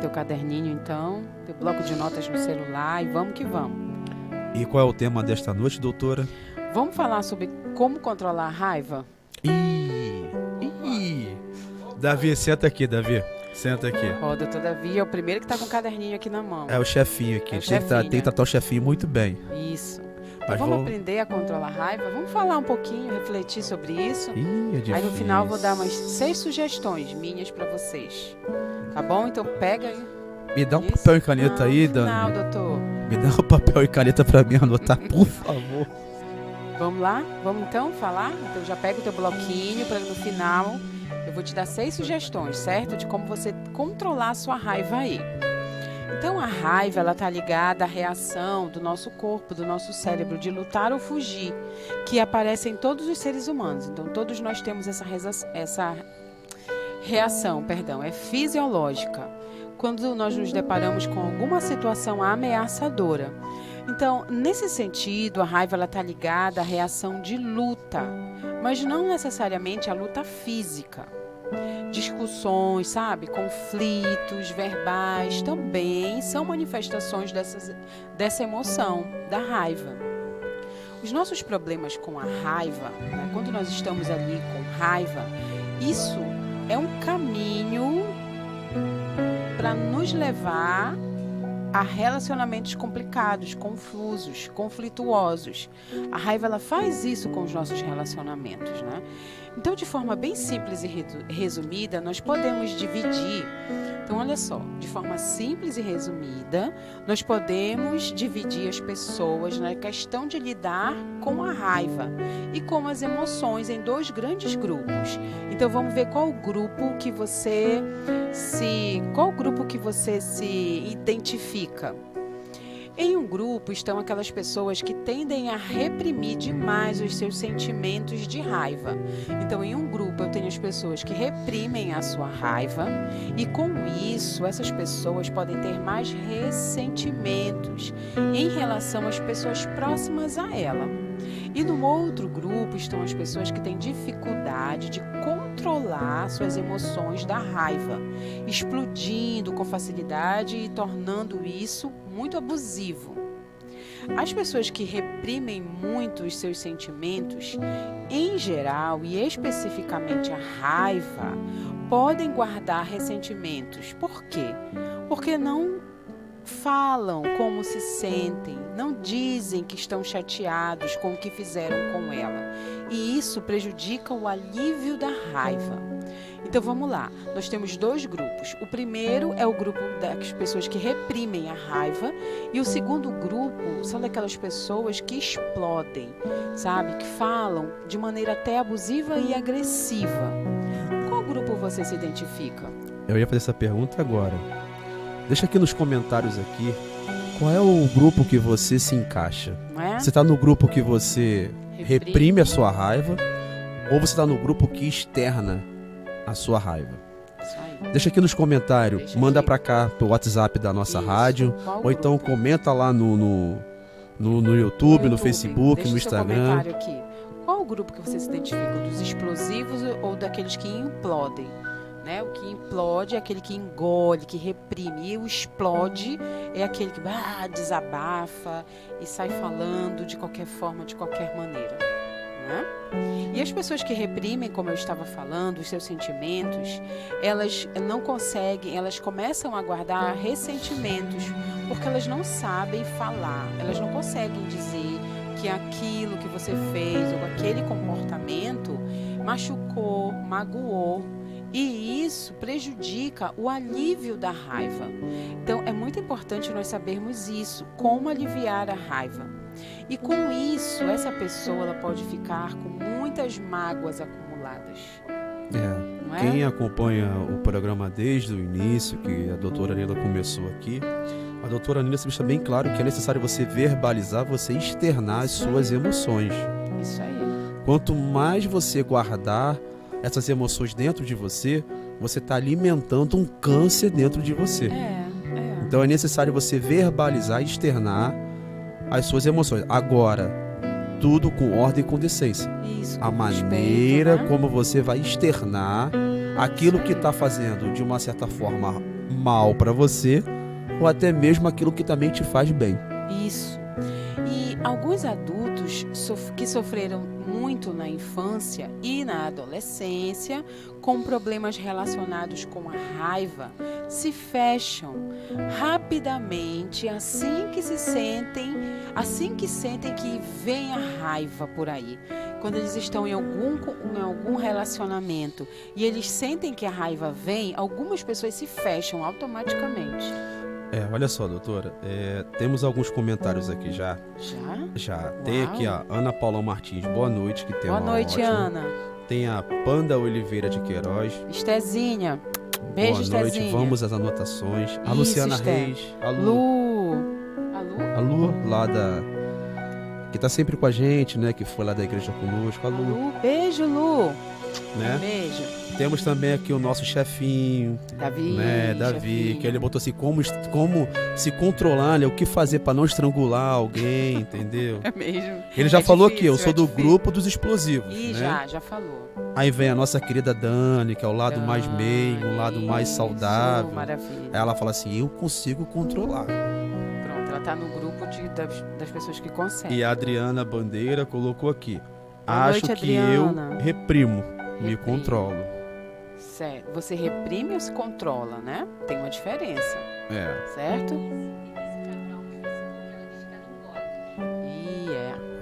teu caderninho então, teu bloco de notas no celular e vamos que vamos. E qual é o tema desta noite, doutora? Vamos falar sobre como controlar a raiva? Davi, senta aqui, Davi. Senta aqui. Ó, doutor Davi é o primeiro que tá com o caderninho aqui na mão. É o chefinho aqui. É o Tem que chefinho, né? tratar o chefinho muito bem. Isso. Então Mas vamos aprender a controlar a raiva? Vamos falar um pouquinho, refletir sobre isso? É difícil. Aí no final eu vou dar umas 6 sugestões minhas pra vocês. Tá bom? Então pega aí. Me dá um Isso. papel e caneta aí, No final, Dani. doutor. Me dá um papel e caneta pra mim anotar, por favor. Vamos lá? Vamos então falar? Então já pega o teu bloquinho para no final eu vou te dar 6 sugestões, certo? De como você controlar a sua raiva aí. Então a raiva, ela tá ligada à reação do nosso corpo, do nosso cérebro de lutar ou fugir, que aparece em todos os seres humanos. Então todos nós temos essa reação, é fisiológica. Quando nós nos deparamos com alguma situação ameaçadora. Então, nesse sentido, a raiva está ligada à reação de luta, mas não necessariamente à luta física. Discussões, sabe? Conflitos verbais também são manifestações dessa emoção, da raiva. Os nossos problemas com a raiva, né? Quando nós estamos ali com raiva, isso é um caminho para nos levar a relacionamentos complicados, confusos, conflituosos. A raiva, ela faz isso com os nossos relacionamentos, né? Então, de forma bem simples e resumida, nós podemos dividir. Então, olha só, de forma simples e resumida, nós podemos dividir as pessoas na questão de lidar com a raiva e com as emoções em 2 grandes grupos. Então, vamos ver qual grupo que você se identifica. Em um grupo estão aquelas pessoas que tendem a reprimir demais os seus sentimentos de raiva. Então, em um grupo eu tenho as pessoas que reprimem a sua raiva e com isso essas pessoas podem ter mais ressentimentos em relação às pessoas próximas a ela. E no outro grupo estão as pessoas que têm dificuldade de controlar suas emoções da raiva, explodindo com facilidade e tornando isso muito abusivo. As pessoas que reprimem muito os seus sentimentos, em geral e especificamente a raiva, podem guardar ressentimentos. Por quê? Porque não falam como se sentem, não dizem que estão chateados com o que fizeram com ela. E isso prejudica o alívio da raiva. Então vamos lá, nós temos 2 grupos. O primeiro é o grupo das pessoas que reprimem a raiva e o segundo grupo são daquelas pessoas que explodem, sabe? Que falam de maneira até abusiva e agressiva. Qual grupo você se identifica? Eu ia fazer essa pergunta agora. Deixa aqui nos comentários aqui qual é o grupo que você se encaixa. Não é? Você está no grupo que você reprime a sua raiva ou você está no grupo que externa a sua raiva? Isso aí. Deixa aqui nos comentários, Deixa manda aqui. para cá pro WhatsApp da nossa Isso. rádio, Qual ou então grupo? comenta lá no YouTube, no Facebook, Deixa no o seu Instagram. comentário aqui. Qual o grupo que você se identifica? Dos explosivos ou daqueles que implodem? Né? O que implode é aquele que engole, que reprime. E o explode é aquele que desabafa e sai falando de qualquer forma, de qualquer maneira. Né? E as pessoas que reprimem, como eu estava falando, os seus sentimentos, elas não conseguem, elas começam a guardar ressentimentos, porque elas não sabem falar, elas não conseguem dizer que aquilo que você fez ou aquele comportamento machucou, magoou. E isso prejudica o alívio da raiva. Então, é muito importante nós sabermos isso, como aliviar a raiva. E com isso, essa pessoa ela pode ficar com muitas mágoas acumuladas. Não é? Quem acompanha o programa desde o início, que a doutora Nila começou aqui, a doutora Nila deixa bem claro que é necessário você verbalizar, você externar as suas emoções. Isso aí. Quanto mais você guardar essas emoções dentro de você, você está alimentando um câncer dentro de você. Então é necessário você verbalizar e externar as suas emoções. Agora, tudo com ordem e com decência. Isso, a com maneira respeito, né? como você vai externar aquilo que está fazendo de uma certa forma mal para você, ou até mesmo aquilo que também te faz bem. Isso. E alguns adultos que sofreram muito na infância e na adolescência com problemas relacionados com a raiva se fecham rapidamente assim que sentem que vem a raiva por aí. Quando eles estão em algum relacionamento e eles sentem que a raiva vem, algumas pessoas se fecham automaticamente. Olha só, doutora, temos alguns comentários aqui já. Já. Tem aqui a Ana Paula Martins, boa noite. Que tem boa noite, ótima. Ana. Tem a Panda Oliveira de Queiroz. Estezinha, beijo, boa noite, Estezinha. Vamos às anotações. A Luciana Reis. A Lu, lá que tá sempre com a gente, né? Que foi lá da igreja conosco. A Lu. Beijo, Lu. Né? Beijo. Temos também aqui o nosso chefinho, Davi, né? Davi, que ele botou assim, como se controlar, né? O que fazer para não estrangular alguém, entendeu? É mesmo. Ele já falou aqui, eu sou do grupo dos explosivos. Ih, né? já falou. Aí vem a nossa querida Dani, que é o lado mais meio, o lado mais saudável. Maravilha. Aí ela fala assim, eu consigo controlar. Pronto, ela tá no grupo das pessoas que conseguem. E a Adriana Bandeira colocou aqui, boa acho noite, que Adriana. eu reprimo, me controlo. Certo. Você reprime ou se controla, né? Tem uma diferença. Certo?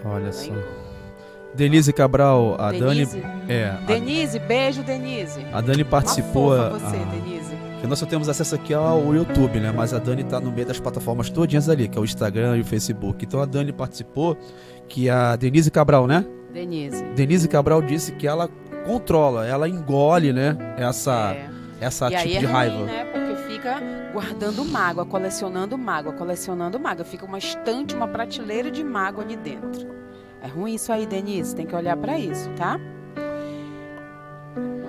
Olha só. Denise Cabral, a Denise? Dani... Denise, beijo, Denise. A Dani participou... Uma fofa você, Denise. Que nós só temos acesso aqui ao YouTube, né? Mas a Dani tá no meio das plataformas todinhas ali, que é o Instagram e o Facebook. Então a Dani participou, que a Denise Cabral, né? Denise Cabral disse que ela controla, ela engole, né? Essa tipo de raiva. Ruim, né? Porque fica guardando mágoa, colecionando mágoa. Fica uma estante, uma prateleira de mágoa ali dentro. É ruim isso aí, Denise. Tem que olhar pra isso, tá?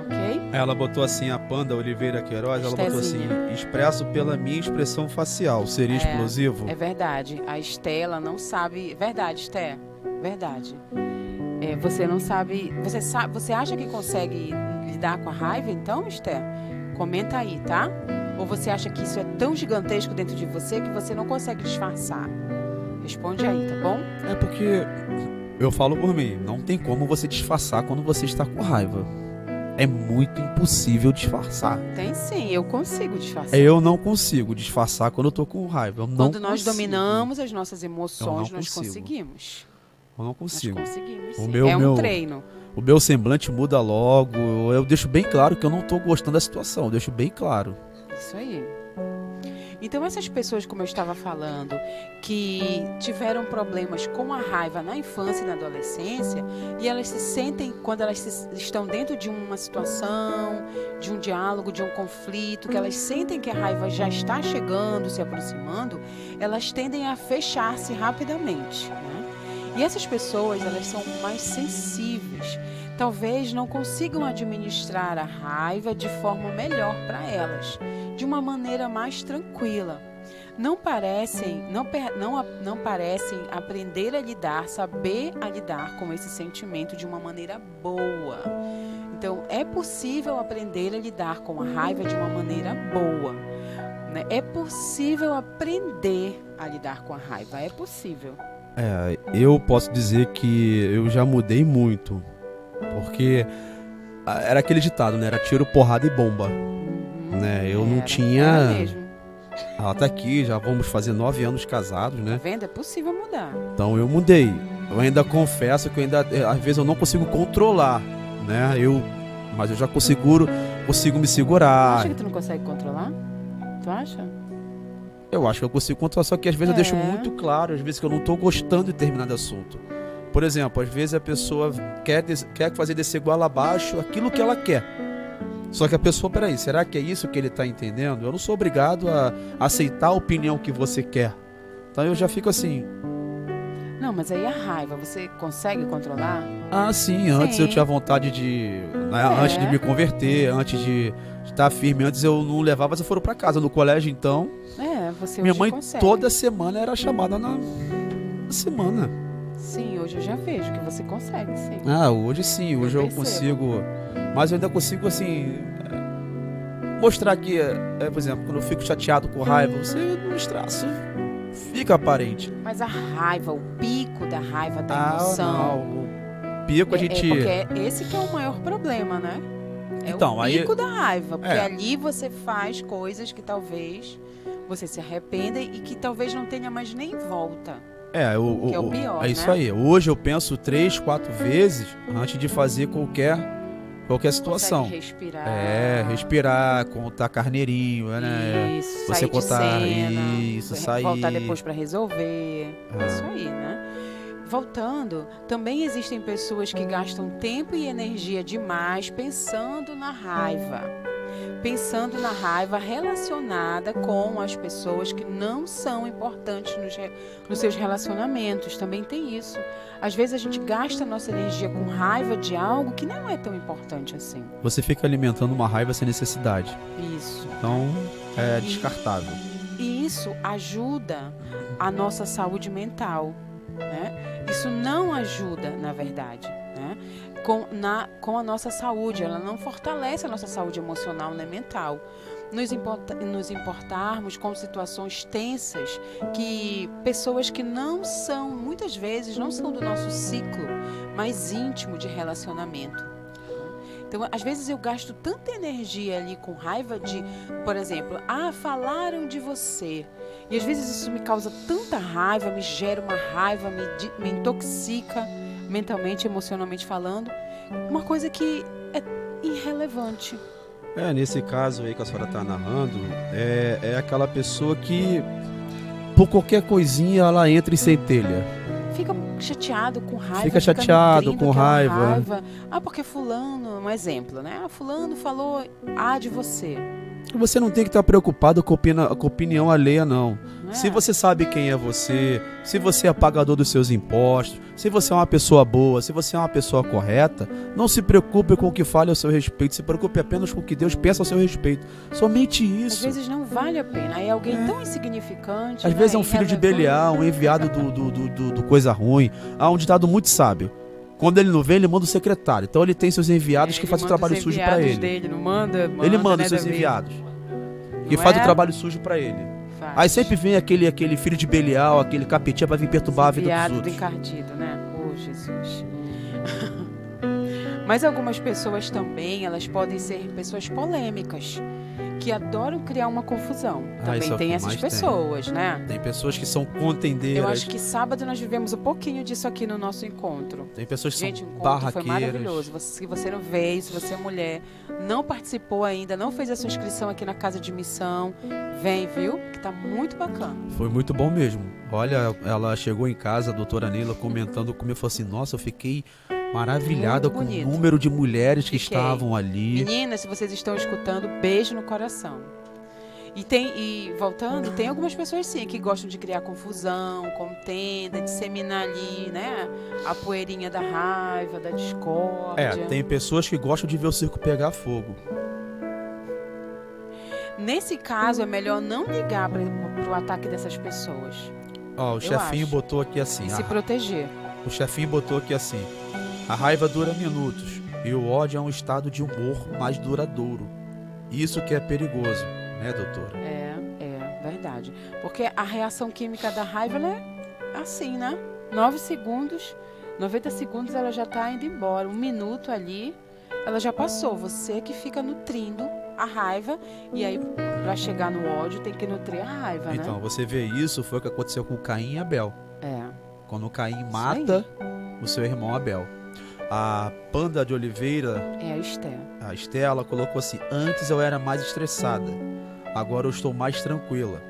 Ok? Ela botou assim, a Panda Oliveira Queiroz, ela botou assim, expresso pela minha expressão facial. Seria explosivo? É verdade. A Estela não sabe... Verdade, Esté. Verdade. Você não sabe... Você acha que consegue lidar com a raiva, então, Esté? Comenta aí, tá? Ou você acha que isso é tão gigantesco dentro de você que você não consegue disfarçar? Responde aí, tá bom? É porque eu falo por mim, não tem como você disfarçar quando você está com raiva. É muito impossível disfarçar. Tem sim, eu consigo disfarçar. Eu não consigo disfarçar quando eu tô com raiva. Quando nós dominamos as nossas emoções, nós conseguimos. Eu não consigo. Nós conseguimos, sim. É um treino. O meu semblante muda logo. Eu deixo bem claro que eu não tô gostando da situação. Eu deixo bem claro. Isso aí. Então essas pessoas, como eu estava falando, que tiveram problemas com a raiva na infância e na adolescência, e elas se sentem, quando elas estão dentro de uma situação, de um diálogo, de um conflito, que elas sentem que a raiva já está chegando, se aproximando, elas tendem a fechar-se rapidamente, né? E essas pessoas, elas são mais sensíveis. Talvez não consigam administrar a raiva de forma melhor para elas, de uma maneira mais tranquila. Não parecem aprender a lidar, saber a lidar com esse sentimento de uma maneira boa. Então, é possível aprender a lidar com a raiva de uma maneira boa, né? É possível aprender a lidar com a raiva, é possível. Eu posso dizer que eu já mudei muito, porque era aquele ditado, né? Era tiro, porrada e bomba, né? Eu não tinha... Era mesmo. Ela tá aqui, já vamos fazer 9 anos casados, né? Tá vendo? É possível mudar. Então eu mudei. Eu ainda confesso que às vezes eu não consigo controlar, né? Mas eu já consigo me segurar. Tu acha que tu não consegue controlar? Tu acha? Eu acho que eu consigo controlar, só que às vezes eu deixo muito claro, às vezes que eu não tô gostando de determinado assunto. Por exemplo, às vezes a pessoa quer fazer descer goela abaixo aquilo que ela quer. Só que a pessoa, peraí, será que é isso que ele está entendendo? Eu não sou obrigado a aceitar a opinião que você quer. Então eu já fico assim... Não, mas aí a raiva, você consegue controlar? Ah, sim. Antes eu tinha vontade de... Antes de me converter, antes de estar firme, antes eu não levava as foram para casa. No colégio, então... Você minha mãe consegue. Toda semana era chamada na semana. Sim, hoje eu já vejo que você consegue, sim. Hoje sim, hoje eu consigo... Mas eu ainda consigo, assim... mostrar que, por exemplo, quando eu fico chateado com raiva, você não extraço, fica aparente. Mas a raiva, o pico da raiva, da emoção... Não. O pico a gente... Porque esse que é o maior problema, né? Então, o pico da raiva, porque É. ali você faz coisas que talvez você se arrependa e que talvez não tenha mais nem volta. Que é o pior, é isso, né? aí. Hoje eu penso 3, 4 vezes antes de fazer qualquer situação. Consegue respirar. Respirar, contar carneirinho, né? Isso, Você sair contar de cena, isso, sair. voltar depois para resolver. Isso aí, né? Voltando, também existem pessoas que gastam tempo e energia demais pensando na raiva. Pensando na raiva relacionada com as pessoas que não são importantes nos seus relacionamentos. Também tem isso. Às vezes a gente gasta a nossa energia com raiva de algo que não é tão importante assim. Você fica alimentando uma raiva sem necessidade. Isso. Então, é descartável. E isso ajuda a nossa saúde mental, né? Isso não ajuda, na verdade, né? Com a nossa saúde, ela não fortalece a nossa saúde emocional nem mental. Nos importarmos com situações tensas que pessoas que não são, muitas vezes, não são do nosso ciclo mais íntimo de relacionamento. Então, às vezes eu gasto tanta energia ali com raiva de, por exemplo, falaram de você. E às vezes isso me causa tanta raiva, me gera uma raiva, me intoxica mentalmente, emocionalmente falando. Uma coisa que é irrelevante. Nesse caso aí que a senhora está narrando, é aquela pessoa que, por qualquer coisinha, ela entra em centelha. Fica chateado, com raiva. Fica chateado, com raiva. Porque fulano, um exemplo, né? Fulano falou de você. Você não tem que estar preocupado com a opinião alheia, não. Não é? Se você sabe quem é você, se você é pagador dos seus impostos, se você é uma pessoa boa, se você é uma pessoa correta, não se preocupe com o que fale ao seu respeito, se preocupe apenas com o que Deus pensa ao seu respeito. Somente isso. Às vezes não vale a pena. Aí alguém tão insignificante. Às vezes é um filho de Belial, um enviado do coisa ruim. Há um ditado muito sábio. Quando ele não vem, ele manda o secretário. Então ele tem seus enviados que fazem o trabalho sujo para ele. Dele, não manda, ele manda né, os seus Davi? enviados. Que faz o trabalho sujo para ele. Faz. Aí sempre vem aquele filho de Belial, aquele capetinha para vir perturbar a vida dos Enviado do outros. encardido, né? Oh, Jesus. Mas algumas pessoas também, elas podem ser pessoas polêmicas, que adoram criar uma confusão. Também tem essas pessoas, né? Tem pessoas que são contendeiras. Eu acho que sábado nós vivemos um pouquinho disso aqui no nosso encontro. Tem pessoas que Gente, são o encontro barraqueiras. foi maravilhoso. Se você não veio, se você é mulher, não participou ainda, não fez a sua inscrição aqui na Casa de Missão, vem, viu? Que tá muito bacana. Foi muito bom mesmo. Olha, ela chegou em casa, a doutora Neila, comentando comigo, falou assim, nossa, eu fiquei maravilhada com o número de mulheres que estavam ali. Meninas, se vocês estão escutando, beijo no coração. E voltando, tem algumas pessoas sim que gostam de criar confusão, contenda, disseminar ali, né, a poeirinha da raiva, da discórdia. Tem pessoas que gostam de ver o circo pegar fogo. Nesse caso, é melhor não ligar para o ataque dessas pessoas. O chefinho botou aqui assim. E se proteger. O chefinho botou aqui assim. A raiva dura minutos e o ódio é um estado de humor mais duradouro. Isso que é perigoso, né, doutora? É verdade. Porque a reação química da raiva, ela é assim, né? 90 segundos ela já está indo embora. 1 minuto ali, ela já passou. Você que fica nutrindo a raiva e aí para chegar no ódio tem que nutrir a raiva, então, né? você vê isso, foi o que aconteceu com Caim e Abel. Quando Caim mata o seu irmão Abel. A Panda de Oliveira, a Esté, ela colocou assim, antes eu era mais estressada, agora eu estou mais tranquila,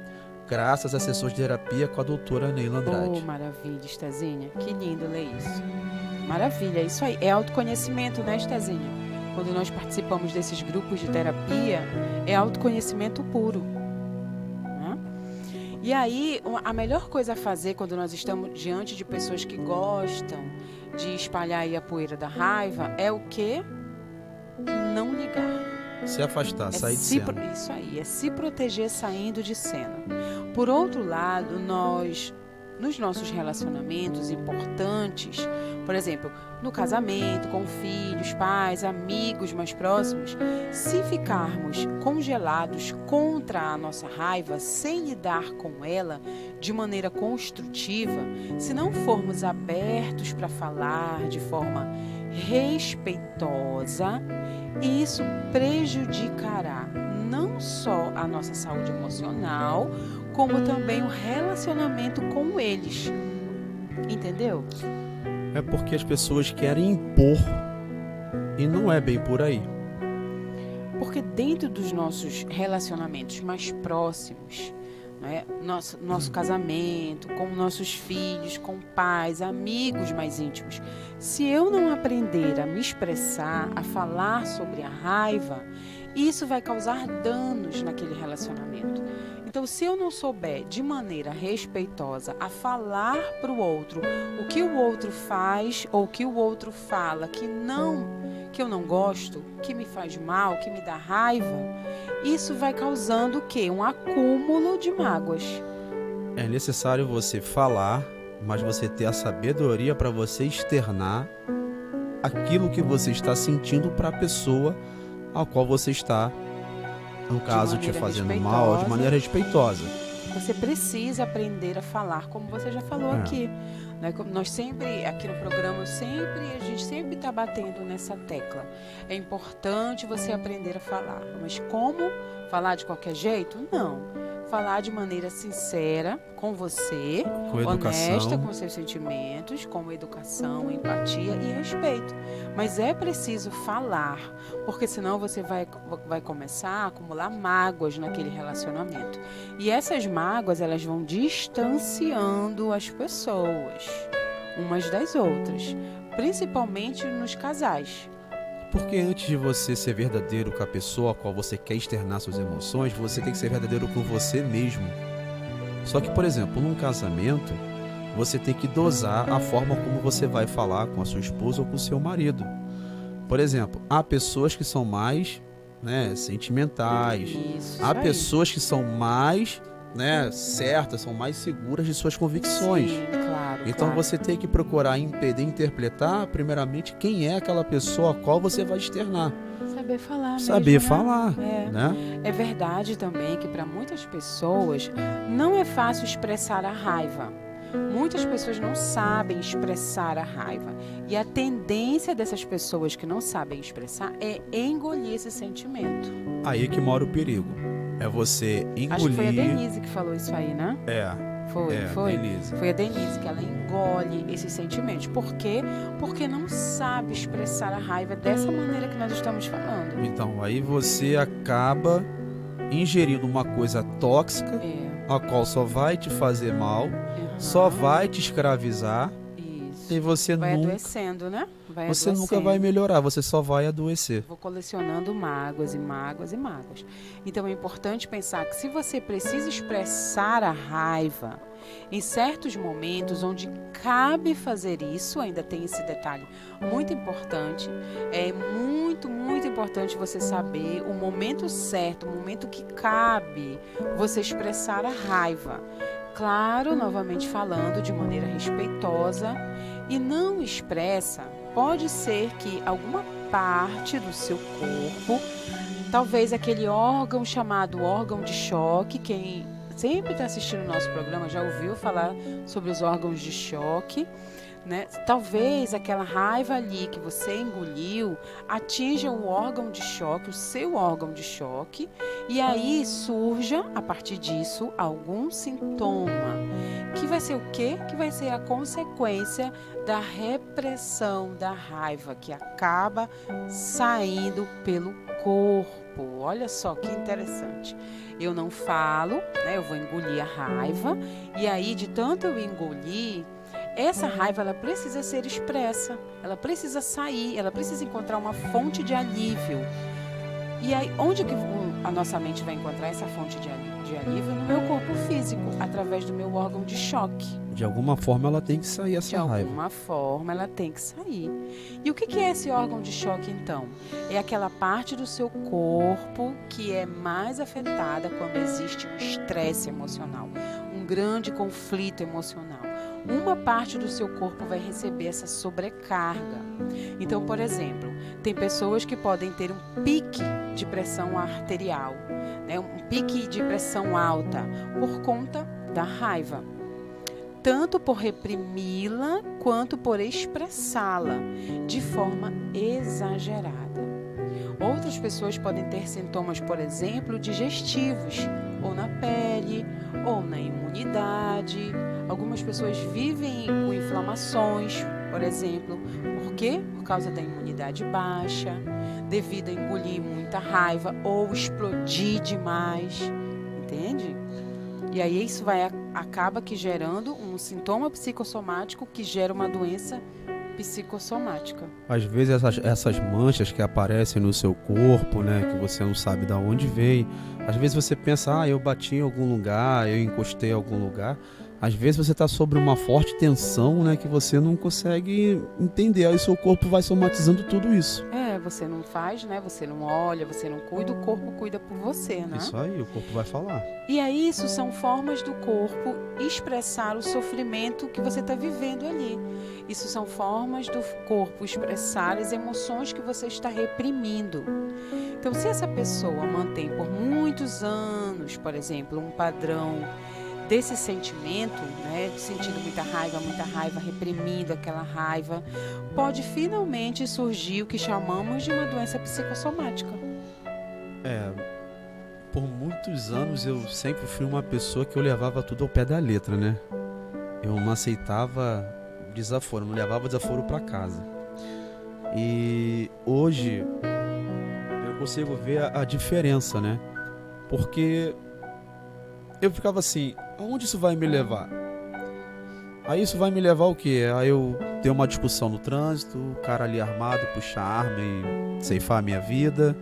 graças a sessões de terapia com a doutora Neila Andrade. Oh, maravilha, Estezinha, que lindo ler isso. Maravilha, isso aí, é autoconhecimento, né, Estezinha? Quando nós participamos desses grupos de terapia, é autoconhecimento puro. Né? E aí, a melhor coisa a fazer quando nós estamos diante de pessoas que gostam de espalhar aí a poeira da raiva é o quê? Não ligar. Se afastar, sair de cena. Isso aí, é se proteger saindo de cena. Por outro lado, nós nos nossos relacionamentos importantes, por exemplo, no casamento, com filhos, pais, amigos mais próximos, se ficarmos congelados contra a nossa raiva, sem lidar com ela de maneira construtiva, se não formos abertos para falar de forma respeitosa, isso prejudicará não só a nossa saúde emocional, como também o relacionamento com eles. Entendeu? É porque as pessoas querem impor e não é bem por aí. Porque dentro dos nossos relacionamentos mais próximos, né, nosso casamento, com nossos filhos, com pais, amigos mais íntimos, se eu não aprender a me expressar, a falar sobre a raiva, isso vai causar danos naquele relacionamento. Então, se eu não souber de maneira respeitosa a falar para o outro o que o outro faz ou o que o outro fala que eu não gosto, que me faz mal, que me dá raiva, isso vai causando o quê? Um acúmulo de mágoas. É necessário você falar, mas você ter a sabedoria para você externar aquilo que você está sentindo para a pessoa ao qual você está, no caso, te fazendo mal, de maneira respeitosa. Você precisa aprender a falar, como você já falou aqui. Né? Nós sempre, aqui no programa, a gente sempre está batendo nessa tecla. É importante você aprender a falar. Mas como? Falar de qualquer jeito? Não. Falar de maneira sincera com você, com honesta com seus sentimentos, com educação, empatia e respeito. Mas é preciso falar, porque senão você vai começar a acumular mágoas naquele relacionamento. E essas mágoas, elas vão distanciando as pessoas umas das outras, principalmente nos casais. Porque antes de você ser verdadeiro com a pessoa a qual você quer externar suas emoções, você tem que ser verdadeiro com você mesmo. Só que, por exemplo, num casamento, você tem que dosar a forma como você vai falar com a sua esposa ou com o seu marido. Por exemplo, há pessoas que são mais, sentimentais. Há pessoas que são mais, certas, são mais seguras de suas convicções. Sim, claro, então você tem que procurar interpretar primeiramente quem é aquela pessoa a qual você vai externar. Saber falar mesmo, Saber falar, É verdade também que para muitas pessoas não é fácil expressar a raiva. Muitas pessoas não sabem expressar a raiva. E a tendência dessas pessoas que não sabem expressar é engolir esse sentimento. Aí que mora o perigo. É você engolir... Acho que foi a Denise que falou isso aí, né? Foi. Denise. Foi a Denise que ela engole esses sentimentos. Por quê? Porque não sabe expressar a raiva dessa maneira que nós estamos falando. Então, aí você acaba ingerindo uma coisa tóxica, a qual só vai te fazer mal, só vai te escravizar. Isso. E você vai adoecendo, né? Você nunca vai melhorar, você só vai adoecer. Vou colecionando mágoas e mágoas e mágoas. Então é importante pensar que se você precisa expressar a raiva em certos momentos onde cabe fazer isso, ainda tem esse detalhe muito importante. É muito, muito importante você saber o momento certo, o momento que cabe você expressar a raiva. Claro, novamente falando de maneira respeitosa e não expressa. Pode ser que alguma parte do seu corpo, talvez aquele órgão chamado órgão de choque, quem sempre está assistindo o nosso programa já ouviu falar sobre os órgãos de choque, né? Talvez aquela raiva ali que você engoliu atinja o órgão de choque, o seu órgão de choque, e aí surja, a partir disso, algum sintoma. Que vai ser o quê? Que vai ser a consequência da repressão da raiva, que acaba saindo pelo corpo. Olha só que interessante. Eu não falo, eu vou engolir a raiva, e aí de tanto eu engolir, essa raiva ela precisa ser expressa, ela precisa sair, ela precisa encontrar uma fonte de alívio. E aí, onde que a nossa mente vai encontrar essa fonte de alívio? No meu corpo físico, através do meu órgão de choque. De alguma forma ela tem que sair essa raiva. De alguma forma ela tem que sair. E o que é esse órgão de choque então? É aquela parte do seu corpo que é mais afetada quando existe um estresse emocional, um grande conflito emocional. uma parte do seu corpo vai receber essa sobrecarga. Então, por exemplo, tem pessoas que podem ter um pique de pressão arterial, né? Um pique de pressão alta por conta da raiva, tanto por reprimi-la quanto por expressá-la de forma exagerada. Outras pessoas podem ter sintomas, por exemplo, digestivos, ou na pele, ou na imunidade. Algumas pessoas vivem com inflamações, por exemplo. Por quê? Por causa da imunidade baixa, devido a engolir muita raiva ou explodir demais, entende? E aí isso acaba que gerando um sintoma psicossomático que gera uma doença psicossomática. Às vezes essas manchas que aparecem no seu corpo, né, que você não sabe de onde vem, às vezes você pensa, eu bati em algum lugar, eu encostei em algum lugar. Às vezes você está sob uma forte tensão, né, que você não consegue entender, aí o seu corpo vai somatizando tudo isso. Você não faz, né? Você não olha, você não cuida, o corpo cuida por você, né? Isso aí, o corpo vai falar. E aí isso são formas do corpo expressar o sofrimento que você está vivendo ali. Isso são formas do corpo expressar as emoções que você está reprimindo. Então, se essa pessoa mantém por muitos anos, por exemplo, um padrão desse sentimento, né, de sentindo muita raiva, reprimindo aquela raiva, pode finalmente surgir o que chamamos de uma doença psicossomática. Por muitos anos eu sempre fui uma pessoa que eu levava tudo ao pé da letra, né? Eu não aceitava desaforo, não levava desaforo para casa. E hoje eu consigo ver a diferença, né? Porque eu ficava assim, aonde isso vai me levar? Aí isso vai me levar o quê? Aí eu ter uma discussão no trânsito, o cara ali armado puxar a arma e ceifar a minha vida,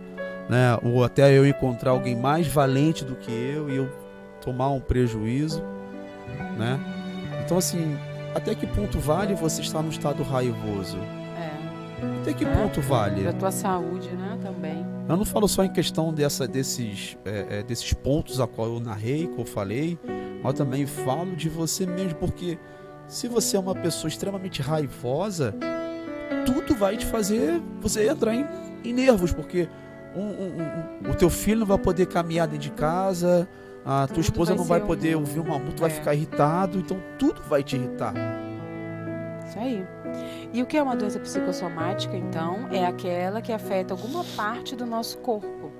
né? Ou até eu encontrar alguém mais valente do que eu e eu tomar um prejuízo, né? Então assim, até que ponto vale você estar num estado raivoso? Até que ponto vale? Da tua saúde, né, também. Eu não falo só em questão desses pontos a qual eu narrei, que eu falei, mas também falo de você mesmo, porque se você é uma pessoa extremamente raivosa, tudo vai te fazer você entrar em nervos, porque o teu filho não vai poder caminhar dentro de casa, a tua esposa não vai poder ouvir uma música, vai ficar irritado, então tudo vai te irritar. Isso aí. E o que é uma doença psicossomática, então, é aquela que afeta alguma parte do nosso corpo.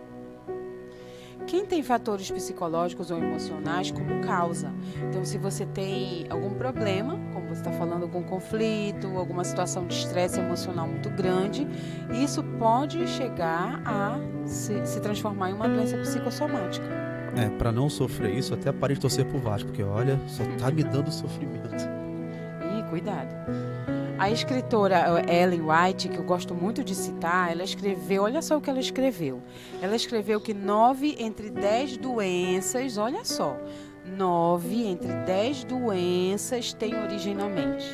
Quem tem fatores psicológicos ou emocionais como causa. Então, se você tem algum problema, como você está falando, algum conflito, alguma situação de estresse emocional muito grande, isso pode chegar a se transformar em uma doença psicossomática. Para não sofrer isso, até parei de torcer pro Vasco, porque olha, só tá me dando sofrimento. Cuidado. A escritora Ellen White, que eu gosto muito de citar, ela escreveu, olha só o que ela escreveu. Ela escreveu que 9 entre 10 doenças, olha só, 9 entre 10 doenças têm origem na mente.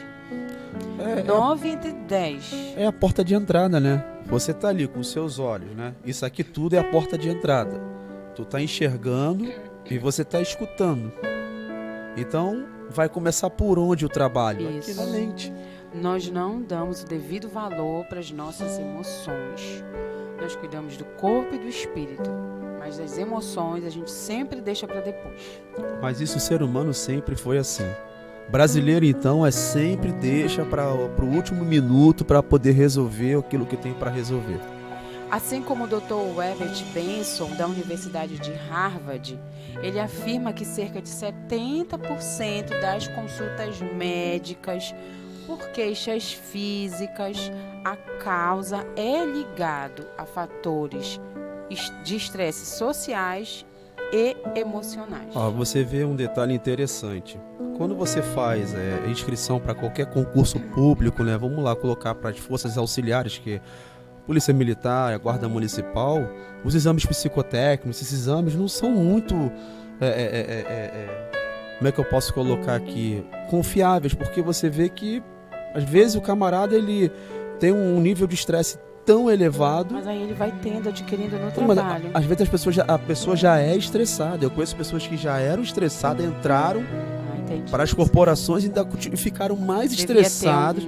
9 entre 10. É a porta de entrada, né? Você tá ali com os seus olhos, né? Isso aqui tudo é a porta de entrada. Tu tá enxergando e você tá escutando. Então, vai começar por onde o trabalho? Isso. Aqui na mente. Nós não damos o devido valor para as nossas emoções. Nós cuidamos do corpo e do espírito, mas as emoções a gente sempre deixa para depois. Mas isso o ser humano sempre foi assim. Brasileiro, então, sempre deixa para o último minuto para poder resolver aquilo que tem para resolver. Assim como o Dr. Herbert Benson, da Universidade de Harvard, ele afirma que cerca de 70% das consultas médicas por queixas físicas, a causa é ligado a fatores de estresse sociais e emocionais. Você vê um detalhe interessante. Quando você faz inscrição para qualquer concurso público, né, vamos lá colocar para as forças auxiliares, que é Polícia Militar, a Guarda Municipal, os exames psicotécnicos, esses exames não são muito, como é que eu posso colocar aqui, confiáveis, porque você vê que às vezes o camarada ele tem um nível de estresse tão elevado. Mas aí ele vai adquirindo no trabalho. Às vezes a pessoa já é estressada. Eu conheço pessoas que já eram estressadas, entraram para as corporações ainda ficaram mais estressadas.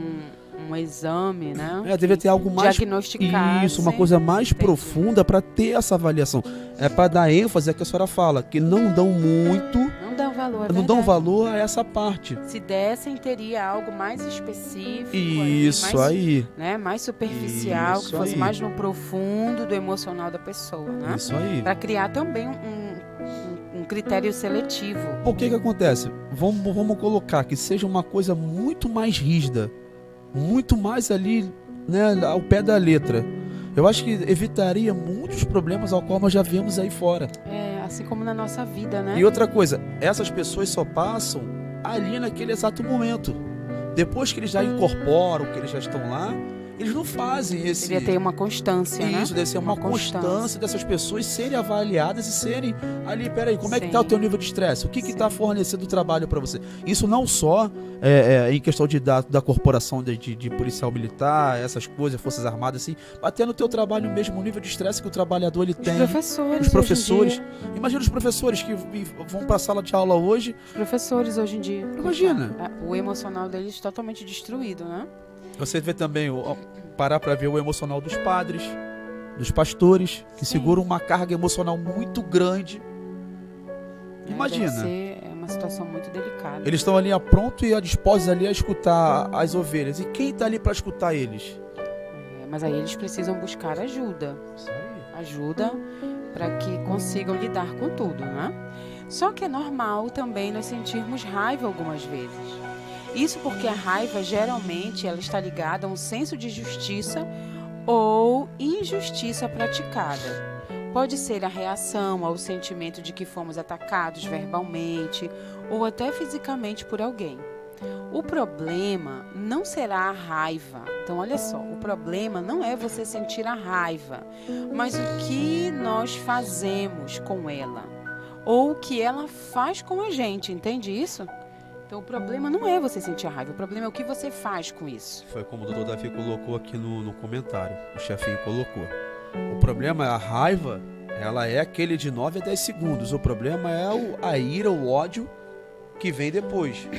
Um exame, né? Devia ter algo mais diagnosticado. Isso, uma coisa mais profunda para ter essa avaliação. É para dar ênfase, é que a senhora fala, que não dão muito. Não dão valor. Não dão valor a essa parte. Se dessem, teria algo mais específico. Isso mais, aí. Né, mais superficial, Isso que fosse aí. mais no profundo do emocional da pessoa, né? Isso aí. Para criar também um critério seletivo. Por que acontece? Vamos colocar que seja uma coisa muito mais rígida, muito mais ali, né, ao pé da letra. Eu acho que evitaria muitos problemas ao qual nós já vemos aí fora. Assim como na nossa vida, né? E outra coisa, essas pessoas só passam ali naquele exato momento. Depois que eles já incorporam, que eles já estão lá, eles não fazem esse... Devia ter uma constância, né? Isso, deve ser uma constância dessas pessoas serem avaliadas e serem ali, peraí, como é que está o teu nível de estresse? O que está fornecendo o trabalho para você? Isso não só em questão da corporação de policial militar, essas coisas, forças armadas, assim, até no teu trabalho mesmo, o nível de estresse que o trabalhador ele tem. Os professores. Imagina os professores que vão para a sala de aula hoje. Os professores hoje em dia. Imagina. O emocional deles totalmente destruído, né? Você vê também, parar para ver o emocional dos padres, dos pastores, que seguram uma carga emocional muito grande. Imagina. É uma situação muito delicada. Eles estão ali pronto e dispostos ali a escutar as ovelhas. E quem está ali para escutar eles? Mas aí eles precisam buscar ajuda. Isso aí. Ajuda para que consigam lidar com tudo, né? Só que é normal também nós sentirmos raiva algumas vezes. Isso porque a raiva, geralmente, ela está ligada a um senso de justiça ou injustiça praticada. Pode ser a reação ao sentimento de que fomos atacados verbalmente ou até fisicamente por alguém. O problema não será a raiva. Então, olha só, o problema não é você sentir a raiva, mas o que nós fazemos com ela ou o que ela faz com a gente, entende isso? Então, o problema não é você sentir a raiva, o problema é o que você faz com isso. Foi como o doutor Davi colocou aqui no comentário, o chefinho colocou. O problema é a raiva, ela é aquele de 9 a 10 segundos. O problema é a ira, o ódio que vem depois.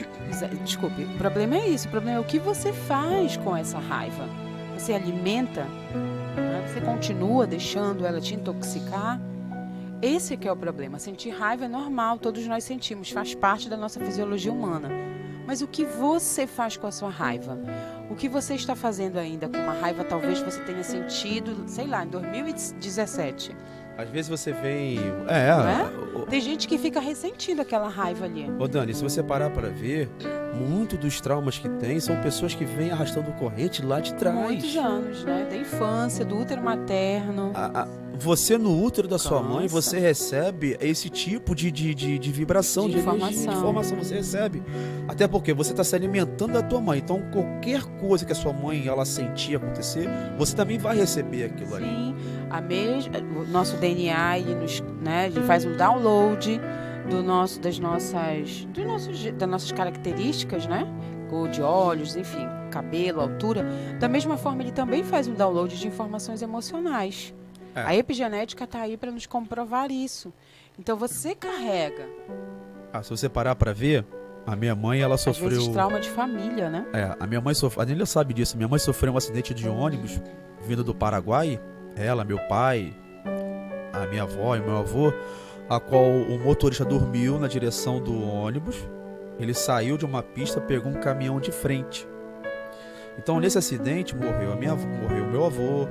Desculpe, o problema é isso, o problema é o que você faz com essa raiva. Você alimenta, né? Você continua deixando ela te intoxicar. Esse que é o problema. Sentir raiva é normal, todos nós sentimos, faz parte da nossa fisiologia humana. Mas o que você faz com a sua raiva? O que você está fazendo ainda com uma raiva talvez você tenha sentido, sei lá, em 2017? Às vezes você vem... Tem gente que fica ressentindo aquela raiva ali. Ô Dani, se você parar para ver, muito dos traumas que tem são pessoas que vêm arrastando corrente lá de trás. Muitos anos, né? Da infância, do útero materno. Você no útero da sua mãe, você recebe esse tipo de vibração, de informação você recebe. Até porque você está se alimentando da tua mãe. Então, qualquer coisa que a sua mãe ela sentir acontecer, você também vai receber aquilo ali. Sim, o nosso DNA, ele faz um download das nossas características, né? Cor de olhos, enfim, cabelo, altura. Da mesma forma, ele também faz um download de informações emocionais. A epigenética está aí para nos comprovar isso. Então, você carrega. Se você parar para ver, a minha mãe, ela sofreu... Às vezes, trauma de família, né? A minha mãe sofreu... A Nília sabe disso. Minha mãe sofreu um acidente de ônibus vindo do Paraguai. Ela, meu pai, a minha avó e meu avô, a qual o motorista dormiu na direção do ônibus. Ele saiu de uma pista, pegou um caminhão de frente. Então, nesse acidente, morreu o meu avô.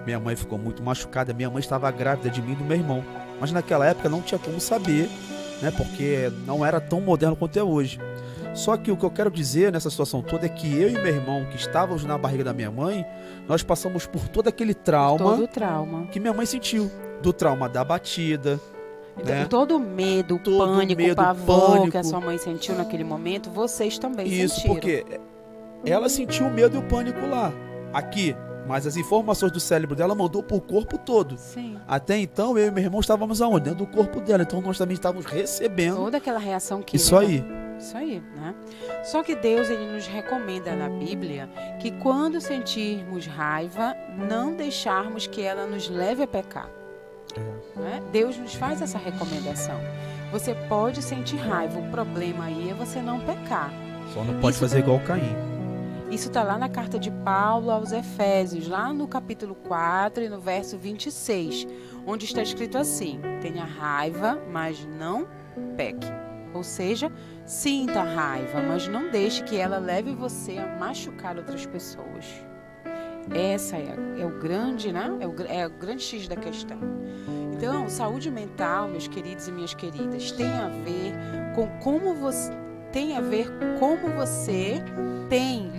Minha mãe ficou muito machucada. Minha mãe estava grávida de mim e do meu irmão. Mas naquela época não tinha como saber, né? Porque não era tão moderno quanto é hoje. Só que o que eu quero dizer nessa situação toda é que eu e meu irmão, que estávamos na barriga da minha mãe, nós passamos por todo aquele trauma. Todo o trauma. Que minha mãe sentiu. Do trauma da batida. Né? Todo o medo, o pavor que a sua mãe sentiu naquele momento, vocês também sentiram. Isso, porque ela sentiu o medo e o pânico lá. Aqui. Mas as informações do cérebro dela mandou pro corpo todo. Sim. Até então, eu e meu irmão estávamos aonde? Dentro do corpo dela. Então, nós também estávamos recebendo... toda aquela reação química. Isso aí. Isso aí, né? Só que Deus, ele nos recomenda na Bíblia que quando sentirmos raiva, não deixarmos que ela nos leve a pecar. Né? Deus nos faz essa recomendação. Você pode sentir raiva, o problema aí é você não pecar. Só não pode fazer igual Caim. Isso está lá na carta de Paulo aos Efésios, lá no capítulo 4 e no verso 26, onde está escrito assim: tenha raiva, mas não peque. Ou seja, sinta a raiva, mas não deixe que ela leve você a machucar outras pessoas. Essa é o grande, né? É o grande X da questão. Então, saúde mental, meus queridos e minhas queridas, tem a ver com como você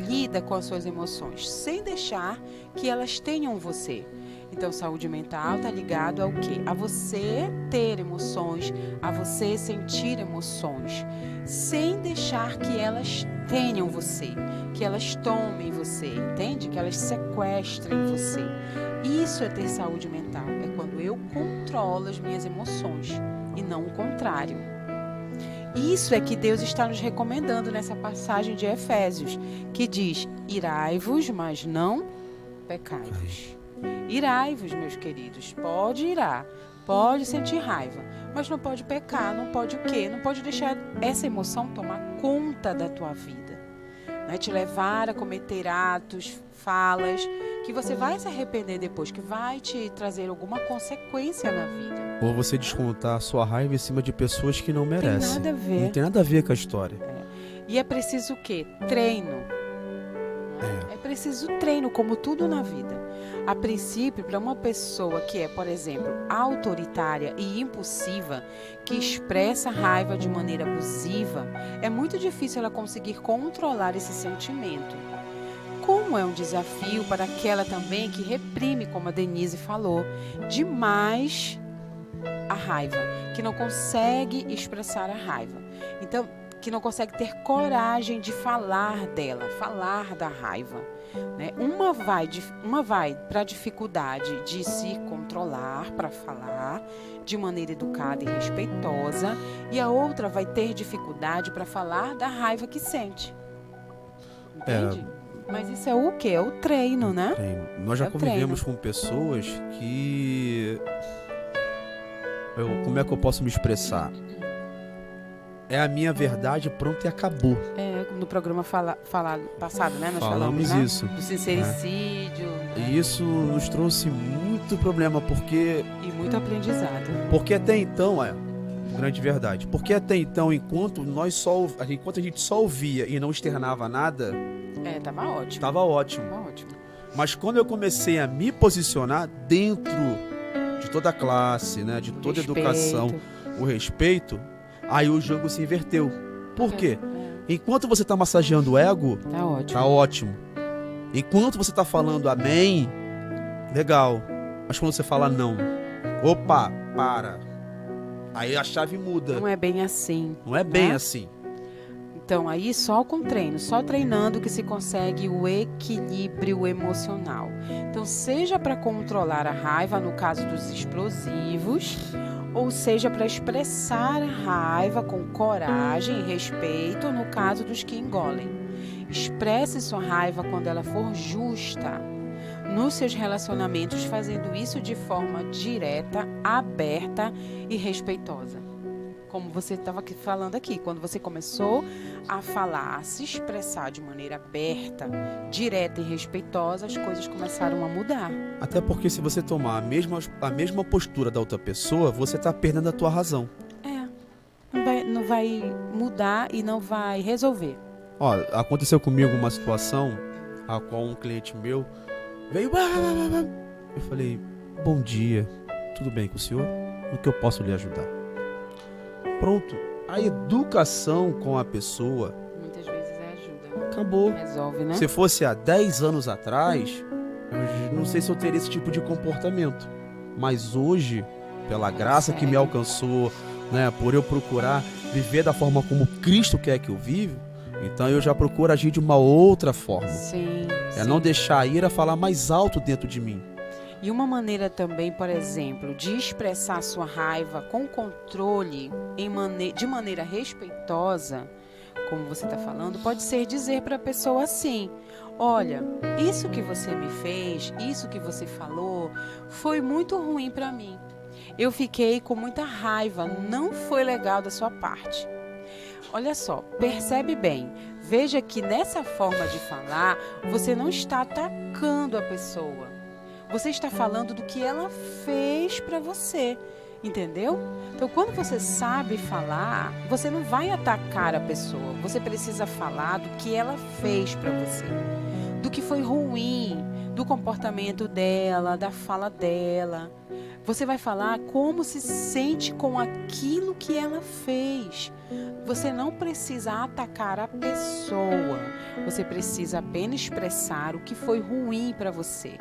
lida com as suas emoções, sem deixar que elas tenham você. Então, saúde mental está ligado ao quê? A você ter emoções, a você sentir emoções, sem deixar que elas tenham você, que elas tomem você, entende? Que elas sequestrem você. Isso é ter saúde mental, é quando eu controlo as minhas emoções e não o contrário. Isso é que Deus está nos recomendando nessa passagem de Efésios, que diz: irai-vos, mas não pecai-vos. Irai-vos, meus queridos, pode irar, pode sentir raiva, mas não pode pecar, não pode o quê? Não pode deixar essa emoção tomar conta da tua vida, né? Te levar a cometer atos, falas, que você vai se arrepender depois, que vai te trazer alguma consequência na vida. Ou você descontar a sua raiva em cima de pessoas que não merecem. Tem nada a ver. Não tem nada a ver com a história. E é preciso o quê? Treino. É preciso treino, como tudo na vida. A princípio, para uma pessoa que é, por exemplo, autoritária e impulsiva, que expressa raiva de maneira abusiva, é muito difícil ela conseguir controlar esse sentimento. Como é um desafio para aquela também que reprime, como a Denise falou, demais a raiva, que não consegue expressar a raiva. Então, que não consegue ter coragem de falar dela, falar da raiva, né? Uma vai para a dificuldade de se controlar para falar de maneira educada e respeitosa, e a outra vai ter dificuldade para falar da raiva que sente. Entende? Mas isso é o quê? É o treino, né? Nós já convivemos com pessoas que... como é que eu posso me expressar? É a minha verdade, pronto, e acabou. No programa passado, né? Nós falamos né? isso. Do sincericídio. E isso nos trouxe muito problema, porque... E muito aprendizado. Porque até então, grande verdade. Porque até então, enquanto a gente só ouvia e não externava nada... Tava ótimo. Tava ótimo. Mas quando eu comecei a me posicionar dentro de toda a classe, né? De toda a educação, o respeito... Aí o jogo se inverteu. Por quê? Enquanto você está massageando o ego, tá ótimo. Enquanto você está falando amém, legal. Mas quando você fala não, opa, para. Aí a chave muda. Não é bem assim. Não é bem assim. Então aí só com treino, só treinando que se consegue o equilíbrio emocional. Então seja para controlar a raiva, no caso dos explosivos, ou seja, para expressar a raiva com coragem e respeito, no caso dos que engolem. Expresse sua raiva quando ela for justa, nos seus relacionamentos, fazendo isso de forma direta, aberta e respeitosa. Como você estava falando aqui, quando você começou a falar, a se expressar de maneira aberta, direta e respeitosa, as coisas começaram a mudar. Até porque se você tomar a mesma postura da outra pessoa, você está perdendo a tua razão. Não vai mudar e não vai resolver. Aconteceu comigo uma situação a qual um cliente meu veio... Eu falei, bom dia, tudo bem com o senhor? No que eu posso lhe ajudar? Pronto, a educação com a pessoa... Muitas vezes ajuda. Acabou. Resolve, né? Se fosse há 10 anos atrás, eu não sei se eu teria esse tipo de comportamento. Mas hoje, pela graça que me alcançou, né, por eu procurar viver da forma como Cristo quer que eu viva, então eu já procuro agir de uma outra forma. Sim. Não deixar a ira falar mais alto dentro de mim. E uma maneira também, por exemplo, de expressar sua raiva com controle de maneira respeitosa, como você está falando, pode ser dizer para a pessoa assim: olha, isso que você me fez, isso que você falou, foi muito ruim para mim. Eu fiquei com muita raiva, não foi legal da sua parte. Olha só, percebe bem, veja que nessa forma de falar, você não está atacando a pessoa. Você está falando do que ela fez para você, entendeu? Então, quando você sabe falar, você não vai atacar a pessoa. Você precisa falar do que ela fez para você, do que foi ruim, do comportamento dela, da fala dela. Você vai falar como se sente com aquilo que ela fez. Você não precisa atacar a pessoa. Você precisa apenas expressar o que foi ruim para você.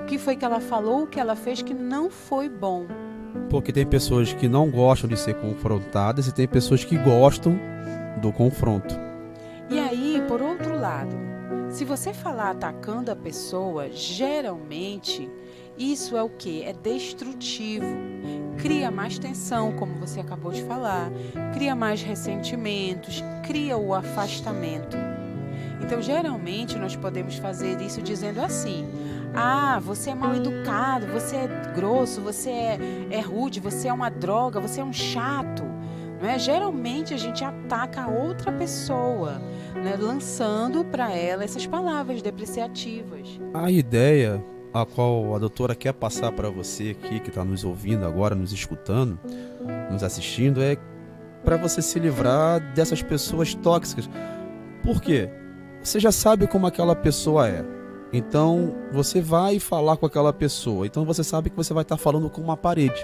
O que foi que ela falou, o que ela fez que não foi bom. Porque tem pessoas que não gostam de ser confrontadas e tem pessoas que gostam do confronto. E aí, por outro lado, se você falar atacando a pessoa, geralmente isso é o quê? É destrutivo. Cria mais tensão, como você acabou de falar. Cria mais ressentimentos, cria o afastamento. Então, geralmente, nós podemos fazer isso dizendo assim: ah, você é mal educado, você é grosso, você é rude, você é uma droga, você é um chato. Não é? Geralmente, a gente ataca a outra pessoa, né? Lançando para ela essas palavras depreciativas. A ideia a qual a doutora quer passar para você aqui, que está nos ouvindo agora, nos escutando, nos assistindo, é para você se livrar dessas pessoas tóxicas. Por quê? Você já sabe como aquela pessoa é. Então, você vai falar com aquela pessoa. Então, você sabe que você vai estar falando com uma parede.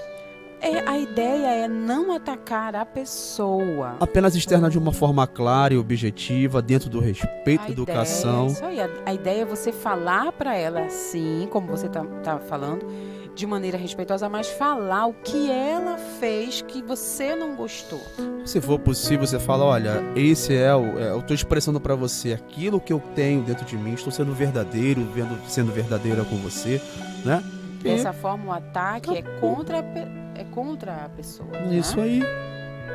A ideia é não atacar a pessoa. Apenas externar de uma forma clara e objetiva, dentro do respeito, educação. Isso aí. A ideia é você falar para ela assim, como você tá falando, de maneira respeitosa, mas falar o que ela fez que você não gostou. Se for possível, você fala: olha, esse eu estou expressando para você aquilo que eu tenho dentro de mim, estou sendo verdadeiro, sendo verdadeira com você, né? Dessa forma, o ataque é contra a pessoa. Isso, né? Aí.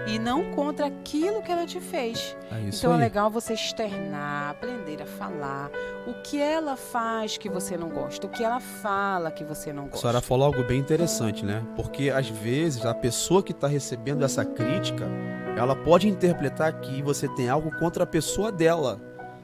E não contra aquilo que ela te fez. Então é legal você externar, aprender a falar o que ela faz que você não gosta, o que ela fala que você não gosta. A senhora falou algo bem interessante, né? Porque às vezes a pessoa que está recebendo essa crítica, ela pode interpretar que você tem algo contra a pessoa dela.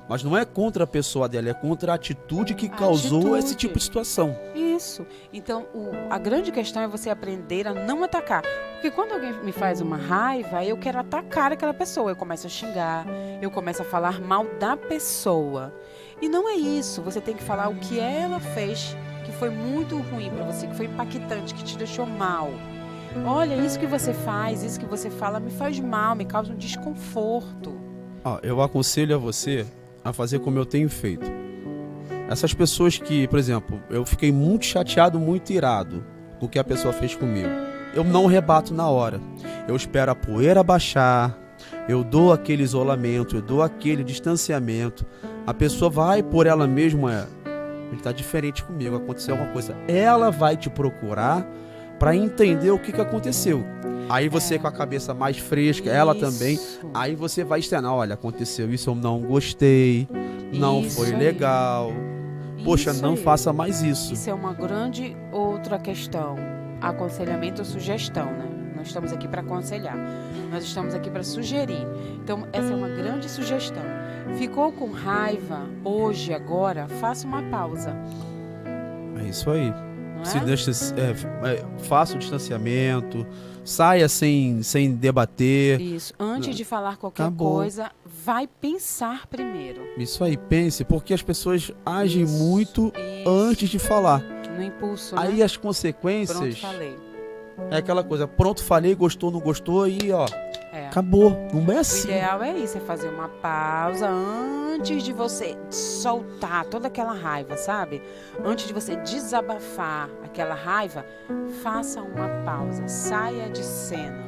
Mas não é contra a pessoa dela, é contra a atitude que causou esse tipo de situação. Isso. Então, a grande questão é você aprender a não atacar. Porque quando alguém me faz uma raiva, eu quero atacar aquela pessoa. Eu começo a xingar, eu começo a falar mal da pessoa. E não é isso. Você tem que falar o que ela fez, que foi muito ruim para você, que foi impactante, que te deixou mal. Olha, isso que você faz, isso que você fala me faz mal, me causa um desconforto. Eu aconselho a você a fazer como eu tenho feito. Essas pessoas que, por exemplo, eu fiquei muito chateado, muito irado com o que a pessoa fez comigo, eu não rebato na hora. Eu espero a poeira baixar, eu dou aquele isolamento, eu dou aquele distanciamento. A pessoa vai por ela mesma, ele está diferente comigo, aconteceu alguma coisa. Ela vai te procurar para entender o que aconteceu. Aí você com a cabeça mais fresca, ela também, aí você vai externar: olha, aconteceu isso, eu não gostei, não foi legal, poxa, não faça mais isso. Isso é uma grande outra questão, aconselhamento ou sugestão, né? Nós estamos aqui para aconselhar, nós estamos aqui para sugerir. Então, essa é uma grande sugestão. Ficou com raiva hoje, agora, faça uma pausa. É isso aí. Faça o distanciamento, saia sem debater. Isso, antes de falar qualquer coisa, vai pensar primeiro. Isso aí, pense, porque as pessoas agem muito antes de falar. No impulso, aí, né? As consequências... Pronto, falei. É aquela coisa: pronto, falei, gostou, não gostou, e acabou. Não é assim. O ideal é isso, é fazer uma pausa antes de você soltar toda aquela raiva, sabe? Antes de você desabafar aquela raiva, faça uma pausa, saia de cena.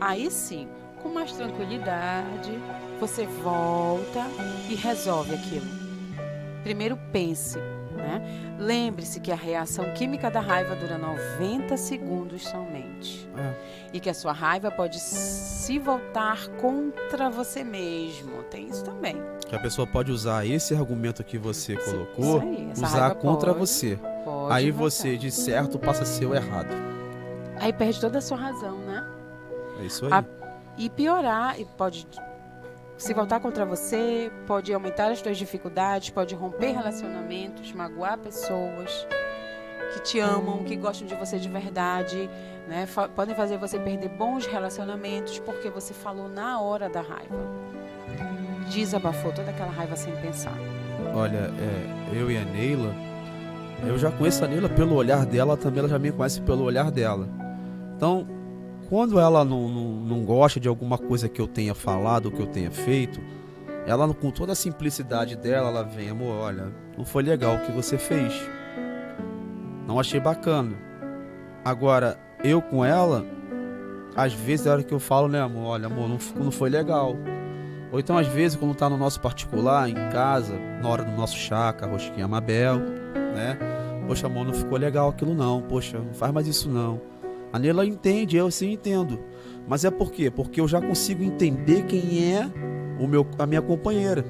Aí sim, com mais tranquilidade, você volta e resolve aquilo. Primeiro pense, né? Lembre-se que a reação química da raiva dura 90 segundos somente. E que a sua raiva pode se voltar contra você mesmo. Tem isso também. Que a pessoa pode usar esse argumento que você colocou, usar contra você. Aí você, de certo, passa a ser o errado. Aí perde toda a sua razão, né? É isso aí. E piorar, e pode se voltar contra você, pode aumentar as suas dificuldades, pode romper relacionamentos, magoar pessoas que te amam, que gostam de você de verdade, né? Podem fazer você perder bons relacionamentos porque você falou na hora da raiva. Desabafou toda aquela raiva sem pensar. Olha, eu e a Neila, eu já conheço a Neila pelo olhar dela, também ela já me conhece pelo olhar dela. Então, quando ela não gosta de alguma coisa que eu tenha falado, ou que eu tenha feito, ela, com toda a simplicidade dela, ela vem: amor, olha, não foi legal o que você fez. Não achei bacana. Agora, eu com ela, às vezes é a hora que eu falo, né, amor, olha, amor, não foi legal. Ou então, às vezes, quando tá no nosso particular, em casa, na hora do nosso chá, com a rosquinha Mabel, né? Poxa, amor, não ficou legal aquilo não. Poxa, não faz mais isso não. A Neila entende, eu sim entendo. Mas é por quê? Porque eu já consigo entender quem é a minha companheira.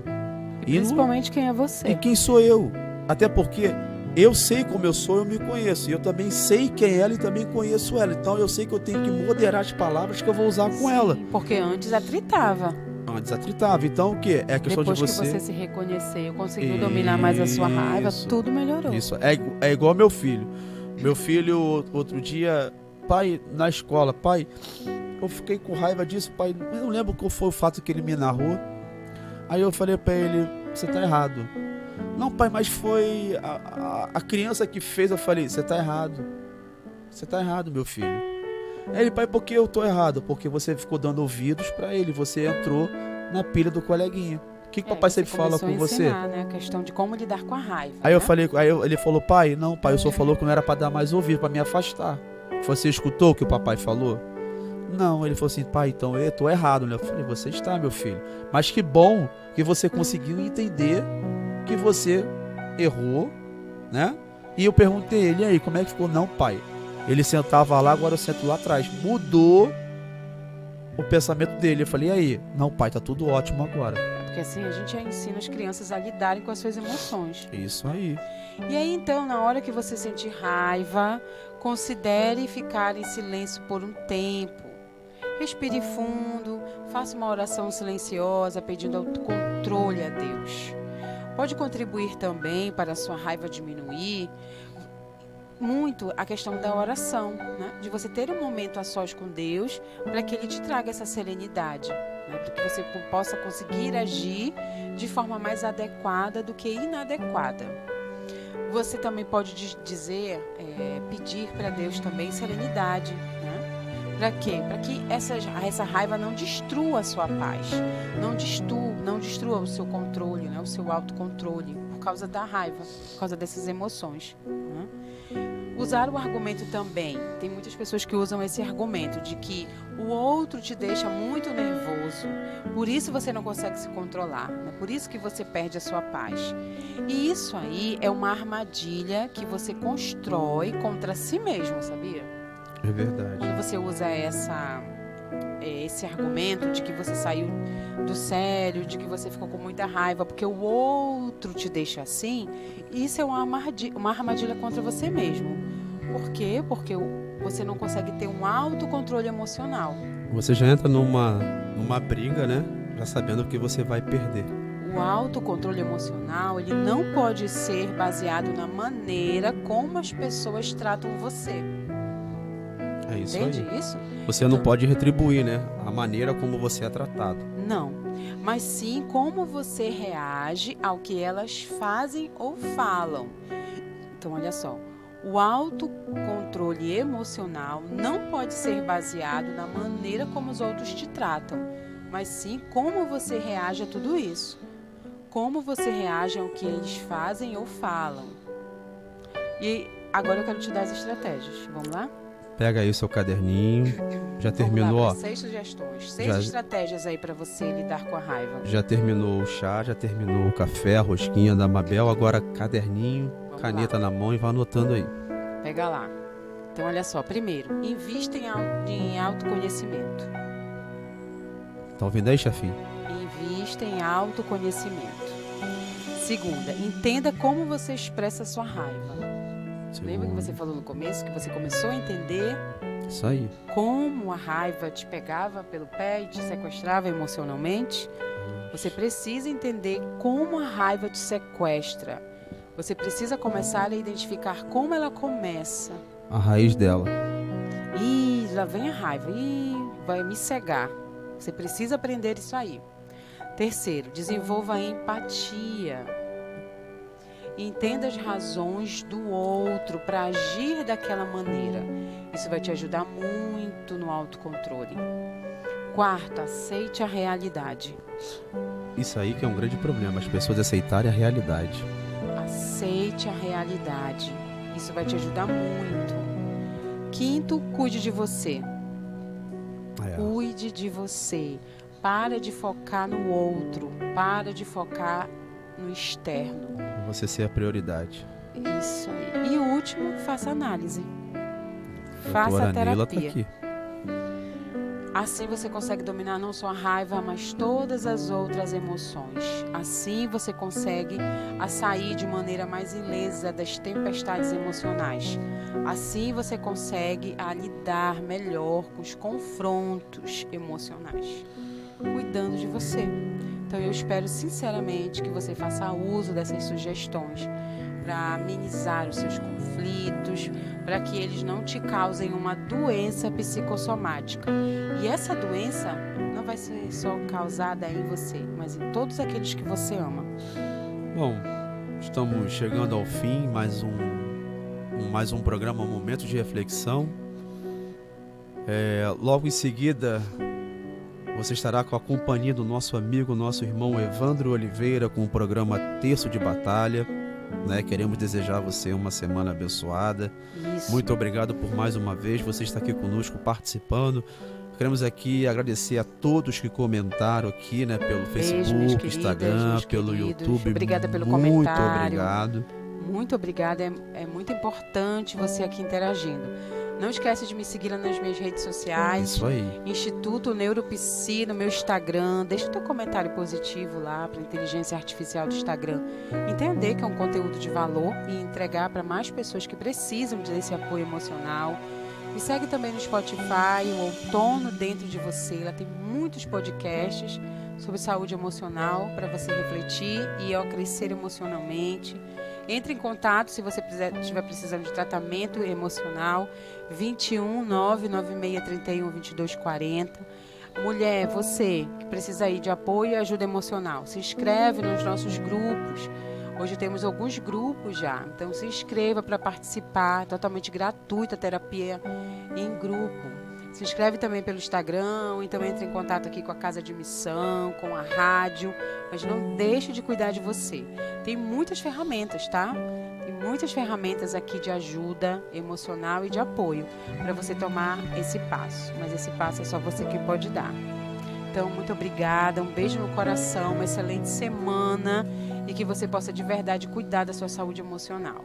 E principalmente quem é você. E quem sou eu. Até porque eu sei como eu sou, eu me conheço. E eu também sei quem é ela e também conheço ela. Então eu sei que eu tenho que moderar as palavras que eu vou usar com ela. Porque antes atritava. Antes atritava. Então o que? É a questão depois de você... Depois que você se reconheceu, conseguiu dominar mais a sua raiva, tudo melhorou. Isso. É igual meu filho. Meu filho, outro dia... Pai, na escola, pai, eu fiquei com raiva disso, pai, eu não lembro qual foi o fato que ele me narrou. Aí eu falei pra ele: você tá errado. Não, pai, mas foi a criança que fez. Eu falei: você tá errado. Você tá errado, meu filho. Aí ele: pai, por que eu tô errado? Porque você ficou dando ouvidos pra ele, você entrou na pilha do coleguinha. O que o papai sempre fala com você? Né? A questão de como lidar com a raiva. Aí né? eu falei, ele falou: pai, não, pai, o senhor falou que não era pra dar mais ouvido, pra me afastar. Você escutou o que o papai falou? Não, ele falou assim: pai, então eu tô errado, né? Eu falei: você está, meu filho. Mas que bom que você conseguiu entender que você errou, né? E eu perguntei ele: e aí, como é que ficou? Não, pai, ele sentava lá, agora eu sento lá atrás. Mudou o pensamento dele. Eu falei: e aí? Não, pai, tá tudo ótimo agora. Porque assim a gente já ensina as crianças a lidarem com as suas emoções. Isso aí. E aí então, na hora que você sentir raiva, considere ficar em silêncio por um tempo. Respire fundo, faça uma oração silenciosa pedindo autocontrole a Deus. Pode contribuir também para a sua raiva diminuir muito a questão da oração, né? De você ter um momento a sós com Deus para que Ele te traga essa serenidade, né? Para que você possa conseguir agir de forma mais adequada do que inadequada. Você também pode dizer, pedir para Deus também serenidade, né? Para quê? Para que essa raiva não destrua a sua paz, não destrua o seu controle, né? O seu autocontrole, por causa da raiva, por causa dessas emoções, né? Usar o argumento também. Tem muitas pessoas que usam esse argumento de que o outro te deixa muito nervoso, por isso você não consegue se controlar, né? Por isso que você perde a sua paz. E isso aí é uma armadilha que você constrói contra si mesmo, sabia? É verdade. Quando você usa esse argumento de que você saiu do sério, de que você ficou com muita raiva porque o outro te deixa assim, isso é uma armadilha contra você mesmo. Por quê? Porque você não consegue ter um autocontrole emocional. Você já entra numa briga, né? Já sabendo que você vai perder. O autocontrole emocional, ele não pode ser baseado na maneira como as pessoas tratam você. É isso. Entende aí. Isso? Você não pode retribuir, né? A maneira como você é tratado. Não, mas sim como você reage ao que elas fazem ou falam. Então, olha só. O autocontrole emocional não pode ser baseado na maneira como os outros te tratam, mas sim como você reage a tudo isso. Como você reage ao que eles fazem ou falam. E agora eu quero te dar as estratégias. Vamos lá? Pega aí o seu caderninho. Já terminou, ó. 6 sugestões, 6 estratégias aí para você lidar com a raiva. Já terminou o chá, já terminou o café, a rosquinha da Mabel, agora caderninho, caneta na mão e vai anotando aí. Pega lá. Então, olha só. Primeiro, invista em autoconhecimento. Tá ouvindo aí, chefinho? Invista em autoconhecimento. Segunda, entenda como você expressa a sua raiva. Lembra que você falou no começo que você começou a entender Isso aí. Como a raiva te pegava pelo pé e te sequestrava emocionalmente, você precisa entender como a raiva te sequestra. Você precisa começar a identificar como ela começa. A raiz dela. Ih, lá vem a raiva. Ih, vai me cegar. Você precisa aprender isso aí. Terceiro, desenvolva a empatia. Entenda as razões do outro para agir daquela maneira. Isso vai te ajudar muito no autocontrole. Quarto, aceite a realidade. Isso aí que é um grande problema, as pessoas aceitarem a realidade. Aceite a realidade. Isso vai te ajudar muito. Quinto, cuide de você. Cuide de você. Para de focar no outro. Para de focar no externo. Você ser a prioridade. Isso aí. E o último, faça análise. Faça a terapia. Tá aqui. Assim você consegue dominar não só a raiva, mas todas as outras emoções. Assim você consegue sair de maneira mais ilesa das tempestades emocionais. Assim você consegue lidar melhor com os confrontos emocionais, cuidando de você. Então eu espero sinceramente que você faça uso dessas sugestões para amenizar os seus conflitos, para que eles não te causem uma doença psicossomática. E essa doença não vai ser só causada em você, mas em todos aqueles que você ama. Bom, estamos chegando ao fim, mais um programa, um momento de reflexão. Logo em seguida, você estará com a companhia do nosso amigo, nosso irmão Evandro Oliveira, com o programa Terço de Batalha. Queremos desejar a você uma semana abençoada. Isso. Muito obrigado por mais uma vez você estar aqui conosco participando. Queremos aqui agradecer a todos que comentaram aqui, pelo Facebook, Instagram, pelo YouTube. Obrigada pelo comentário. Muito obrigado. Muito obrigada. É muito importante você aqui interagindo. Não esquece de me seguir lá nas minhas redes sociais. Isso aí. Instituto Neuropsi no meu Instagram. Deixa o teu comentário positivo lá para a inteligência artificial do Instagram entender que é um conteúdo de valor e entregar para mais pessoas que precisam desse apoio emocional. Me segue também no Spotify, o Outono Dentro de Você. Lá tem muitos podcasts sobre saúde emocional para você refletir e crescer emocionalmente. Entre em contato se você estiver precisando de tratamento emocional, 21 99631 2240. Mulher, você que precisa aí de apoio e ajuda emocional, se inscreve nos nossos grupos. Hoje temos alguns grupos já, então se inscreva para participar, totalmente gratuita a terapia em grupo. Se inscreve também pelo Instagram, então entre em contato aqui com a Casa de Missão, com a rádio, mas não deixe de cuidar de você. Tem muitas ferramentas, tá? Tem muitas ferramentas aqui de ajuda emocional e de apoio para você tomar esse passo, mas esse passo é só você que pode dar. Então, muito obrigada, um beijo no coração, uma excelente semana e que você possa de verdade cuidar da sua saúde emocional.